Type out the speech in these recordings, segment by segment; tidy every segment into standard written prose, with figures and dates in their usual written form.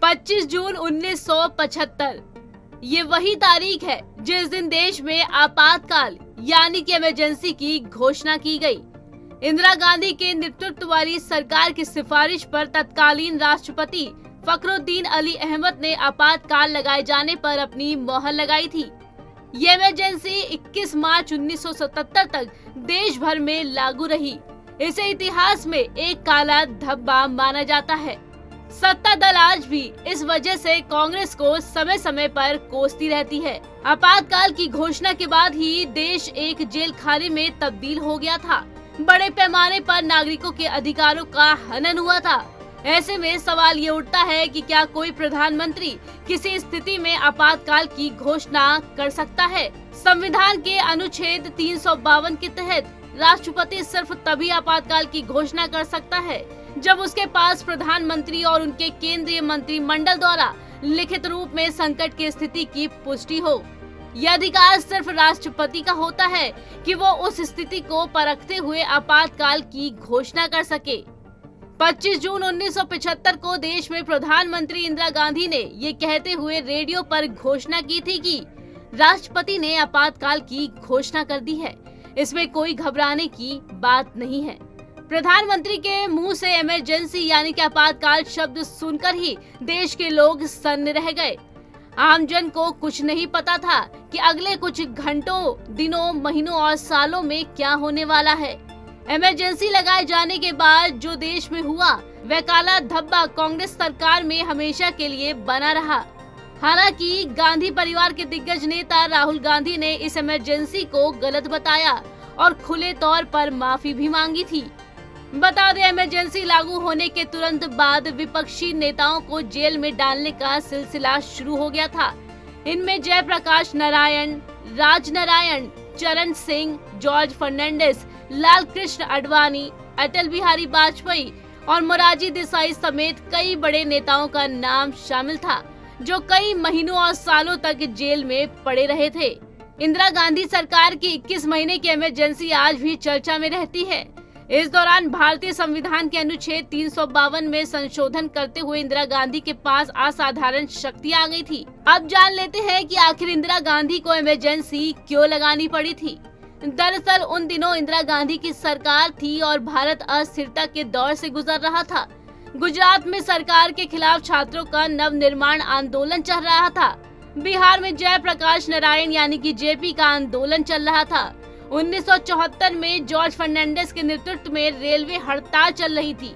25 जून 1975 ये वही तारीख है जिस दिन देश में आपातकाल यानी कि इमरजेंसी की घोषणा की गई। इंदिरा गांधी के नेतृत्व वाली सरकार की सिफारिश पर तत्कालीन राष्ट्रपति फखरुद्दीन अली अहमद ने आपातकाल लगाए जाने पर अपनी मोहर लगाई थी। ये इमरजेंसी 21 मार्च 1977 तक देश भर में लागू रही। इसे इतिहास में एक काला धब्बा माना जाता है। सत्ता दल आज भी इस वजह से कांग्रेस को समय समय पर कोसती रहती है। आपातकाल की घोषणा के बाद ही देश एक जेल खाने में तब्दील हो गया था। बड़े पैमाने पर नागरिकों के अधिकारों का हनन हुआ था। ऐसे में सवाल ये उठता है कि क्या कोई प्रधानमंत्री किसी स्थिति में आपातकाल की घोषणा कर सकता है? संविधान के अनुच्छेद 352 के तहत राष्ट्रपति सिर्फ तभी आपातकाल की घोषणा कर सकता है जब उसके पास प्रधानमंत्री और उनके केंद्रीय मंत्रिमंडल द्वारा लिखित रूप में संकट की स्थिति की पुष्टि हो। यह अधिकार सिर्फ राष्ट्रपति का होता है कि वो उस स्थिति को परखते हुए आपातकाल की घोषणा कर सके। 25 जून 1975 को देश में प्रधानमंत्री इंदिरा गांधी ने ये कहते हुए रेडियो पर घोषणा की थी कि राष्ट्रपति ने आपातकाल की घोषणा कर दी है, इसमें कोई घबराने की बात नहीं है। प्रधानमंत्री के मुंह से इमरजेंसी यानी कि आपातकाल शब्द सुनकर ही देश के लोग सन्न रह गए। आमजन को कुछ नहीं पता था कि अगले कुछ घंटों, दिनों, महीनों और सालों में क्या होने वाला है। इमरजेंसी लगाए जाने के बाद जो देश में हुआ वह काला धब्बा कांग्रेस सरकार में हमेशा के लिए बना रहा। हालांकि गांधी परिवार के दिग्गज नेता राहुल गांधी ने इस इमरजेंसी को गलत बताया और खुले तौर पर माफी भी मांगी थी। बता दें, इमरजेंसी लागू होने के तुरंत बाद विपक्षी नेताओं को जेल में डालने का सिलसिला शुरू हो गया था। इनमें जयप्रकाश नारायण, राज नारायण, चरण सिंह, जॉर्ज फर्नांडिस, लाल कृष्ण आडवाणी, अटल बिहारी वाजपेयी और मोरारजी देसाई समेत कई बड़े नेताओं का नाम शामिल था, जो कई महीनों और सालों तक जेल में पड़े रहे थे। इंदिरा गांधी सरकार की 21 महीने की इमरजेंसी आज भी चर्चा में रहती है। इस दौरान भारतीय संविधान के अनुच्छेद 352 में संशोधन करते हुए इंदिरा गांधी के पास असाधारण शक्तियां आ गई थी। अब जान लेते हैं कि आखिर इंदिरा गांधी को इमरजेंसी क्यों लगानी पड़ी थी। दरअसल उन दिनों इंदिरा गांधी की सरकार थी और भारत अस्थिरता के दौर से गुजर रहा था। गुजरात में सरकार के खिलाफ छात्रों का नव निर्माण आंदोलन चल रहा था। बिहार में जयप्रकाश नारायण यानी कि जेपी का आंदोलन चल रहा था। 1974 में जॉर्ज फर्नांडिस के नेतृत्व में रेलवे हड़ताल चल रही थी।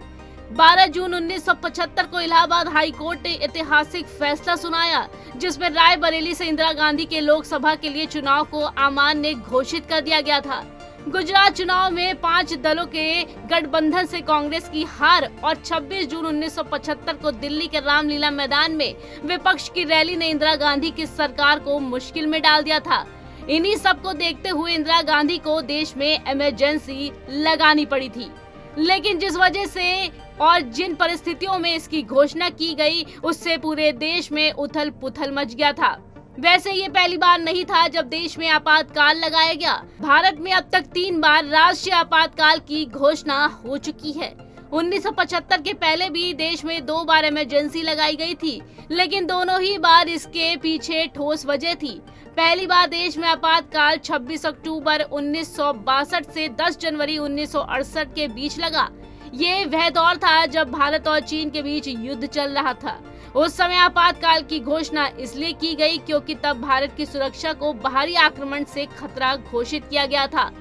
12 जून 1975 को इलाहाबाद हाई कोर्ट ने ऐतिहासिक फैसला सुनाया, जिसमें रायबरेली से इंदिरा गांधी के लोकसभा के लिए चुनाव को अमान्य घोषित कर दिया गया था। गुजरात चुनाव में 5 दलों के गठबंधन से कांग्रेस की हार और 26 जून 1975 को दिल्ली के रामलीला मैदान में विपक्ष की रैली ने इंदिरा गांधी की सरकार को मुश्किल में डाल दिया था। इन्हीं सब को देखते हुए इंदिरा गांधी को देश में इमरजेंसी लगानी पड़ी थी। लेकिन जिस वजह से और जिन परिस्थितियों में इसकी घोषणा की गई, उससे पूरे देश में उथल पुथल मच गया था। वैसे ये पहली बार नहीं था जब देश में आपातकाल लगाया गया। भारत में अब तक 3 बार राष्ट्रीय आपातकाल की घोषणा हो चुकी है। 1975 के पहले भी देश में 2 बार इमरजेंसी लगाई गई थी, लेकिन दोनों ही बार इसके पीछे ठोस वजह थी। पहली बार देश में आपातकाल 26 अक्टूबर 1962 से 10 जनवरी 1968 के बीच लगा। ये वह दौर था जब भारत और चीन के बीच युद्ध चल रहा था। उस समय आपातकाल की घोषणा इसलिए की गई क्योंकि तब भारत की सुरक्षा को बाहरी आक्रमण से खतरा घोषित किया गया था।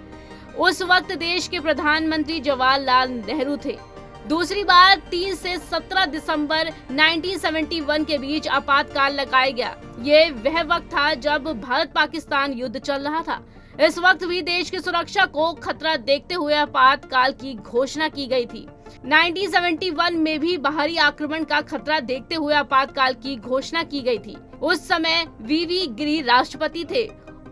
उस वक्त देश के प्रधानमंत्री जवाहरलाल नेहरू थे। दूसरी बार 3 से 17 दिसंबर 1971 के बीच आपातकाल लगाया गया। ये वह वक्त था जब भारत पाकिस्तान युद्ध चल रहा था। इस वक्त भी देश की सुरक्षा को खतरा देखते हुए आपातकाल की घोषणा की गई थी। 1971 में भी बाहरी आक्रमण का खतरा देखते हुए आपातकाल की घोषणा की गई थी। उस समय वीवी गिरी राष्ट्रपति थे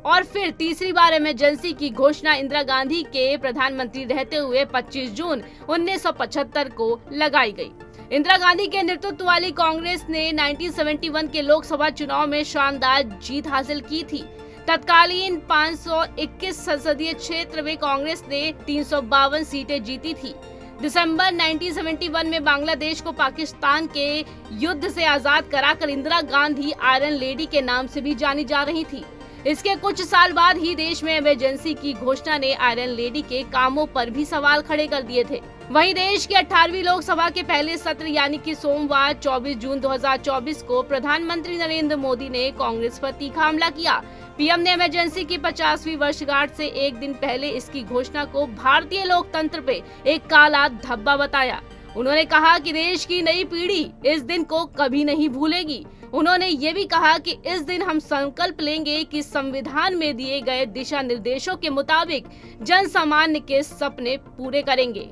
और फिर तीसरी बार इमरजेंसी की घोषणा इंदिरा गांधी के प्रधानमंत्री रहते हुए 25 जून 1975 को लगाई गई। इंदिरा गांधी के नेतृत्व वाली कांग्रेस ने 1971 के लोकसभा चुनाव में शानदार जीत हासिल की थी। तत्कालीन 521 संसदीय क्षेत्र में कांग्रेस ने 352 सीटें जीती थी। दिसंबर 1971 में बांग्लादेश को पाकिस्तान के युद्ध से आजाद कराकर इंदिरा गांधी आयरन लेडी के नाम से भी जानी जा रही थी। इसके कुछ साल बाद ही देश में इमरजेंसी की घोषणा ने आयरन लेडी के कामों पर भी सवाल खड़े कर दिए थे। वहीं देश की 18वीं लोकसभा के पहले सत्र यानी कि सोमवार 24 जून 2024 को प्रधानमंत्री नरेंद्र मोदी ने कांग्रेस पर तीखा हमला किया। पीएम ने इमरजेंसी की 50वीं वर्षगांठ से एक दिन पहले इसकी घोषणा को भारतीय लोकतंत्र पे एक काला धब्बा बताया। उन्होंने कहा कि देश की नई पीढ़ी इस दिन को कभी नहीं भूलेगी। उन्होंने ये भी कहा कि इस दिन हम संकल्प लेंगे कि संविधान में दिए गए दिशा निर्देशों के मुताबिक जन सामान्य के सपने पूरे करेंगे।